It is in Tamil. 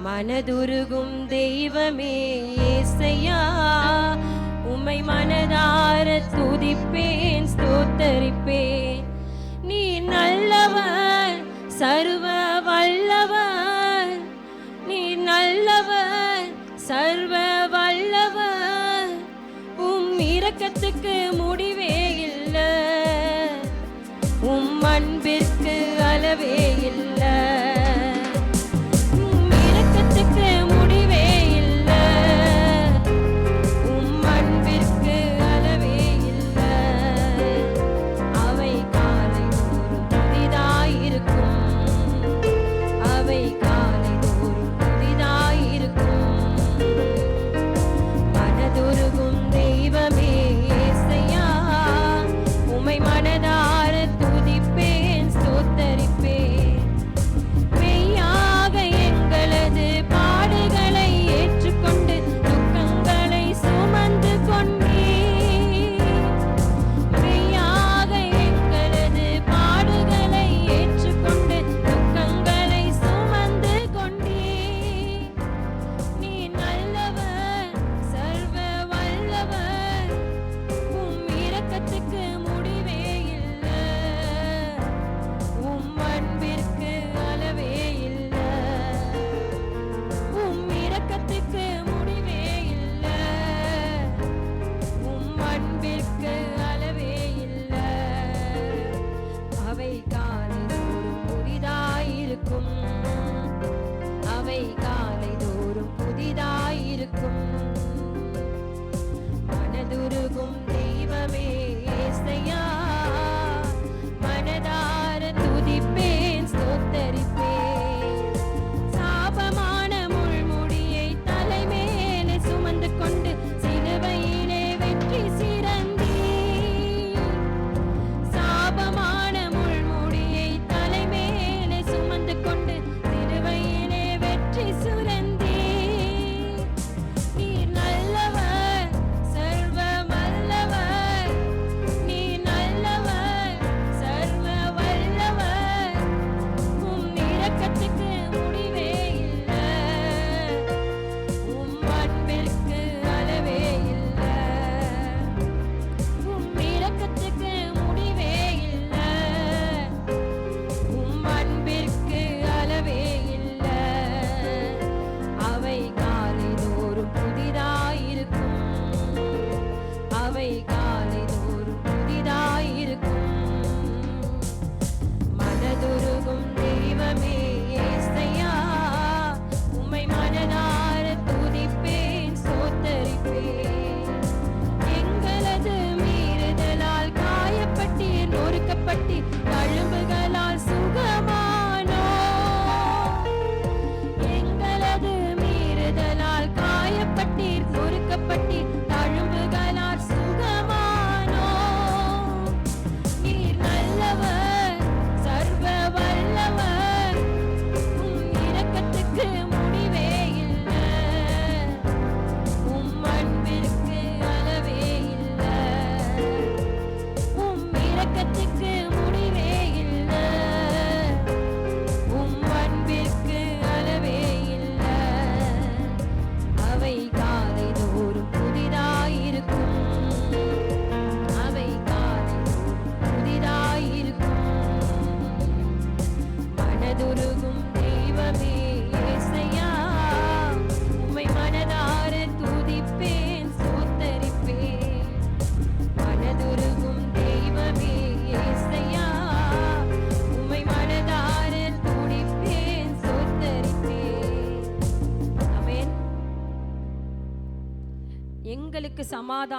மனதுருகும் தெய்வமே இயேசையா, உம்மை மனதார துதிப்பேன், ஸ்தோத்தரிப்பேன். நீ நல்லவர், சர்வ வல்லவர். நீ நல்லவர், சர்வ வல்லவர். இரக்கத்துக்கு முடிவே இல்லை, அன்பிற்கு அளவே இல்லை. இரக்கத்துக்கு முடிவே இல்லை, அன்பிற்கு அளவே இல்லை. அவை காலை தோறும் புதிதாயிருக்கும், அவை காலை தோறும் புதிதாயிருக்கும். மனதுருகும் தெய்வமே இயேசையா, உம்மை மனதார துதிப்பேன், ஸ்தோத்தரிப்பேன். மெய்யாக எங்களது பாடுகளை ஏற்றுக்கொண்டு துக்கங்களை சுமந்து கொண்டீர். மெய்யாக எங்களது பாடுகளை ஏற்றுக்கொண்டு துக்கங்களை சுமந்து கொண்டீர். நீ நல்லவர், சர்வ வல்லவர். இரக்கத்துக்கு முடிவே இல்லை, அன்பிற்கு அளவே இல்லை. இரக்கத்துக்கு முடிவே இல்லை, அன்பிற்கு அளவே இல்லை. அவை காலை தோறும் புதிதாயிருக்கும், அவை காலை தோறும் புதிதாயிருக்கும். மனதுருகும் தெய்வமே இயேசையா, மனதார துதிப்பேன், ஸ்தோத்தரிப்பேன். சாபமான முள்முடியை தலைமேலே சுமந்து கொண்டு சிலுவையிலே வெற்றி சிறந்தீர். சாபமான முள்முடியை தலைமேலே சுமந்து கொண்டு சிலுவையிலே வெற்றி சுரந்தீர். நீர் நல்லவர், சர்வ வல்லவர். நீ நல்லவர், சர்வ வல்லவர். இரக்கத்துக்கு முடிவே இல்லை, அன்பிற்கு அளவே இல்லை. இரக்கத்துக்கு முடிவே இல்லை, அன்பிற்கு அளவே இல்லை. அவை காலை தோறும் புதிதாயிருக்கும், அவை காலை தோறும் புதிதாயிருக்கும். மனதுருகும் தெய்வமே இயேசையா, உம்மை மனதார துதிப்பேன், ஸ்தோத்தரிப்பேன். எங்களது மீறுதலால் காயப்பட்டீர், நொறுக்கப்பட்டீர், தழும்புகளால் சுகமானோ. எங்களது மீறுதலால் காயப்பட்டீர், நொறுக்கப்பட்டீர், தழும்புகளால் சுகமானோ. நீர் நல்லவர், சர்வ வல்லவர். இரக்கத்துக்கு முடிவே இல்லை, அன்பிற்கு அளவே இல்லை. இரக்கத்துக்கு முடிவே இல்லை, அன்பிற்கு அளவே இல்லை. அவை காலை தோறும் புதிதாயிருக்கும், அவை காலை தோறும் புதிதாயிருக்கும். மனதுருகும் தெய்வமே இயேசையா, உம்மை மனதார துதிப்பேன், ஸ்தோத்தரிப்பேன். மனதுருகும் தெய்வமே இயேசையா, உம்மை மனதார துதிப்பேன், ஸ்தோத்தரிப்பேன். ஆமென். எங்களுக்கு சமாதானம்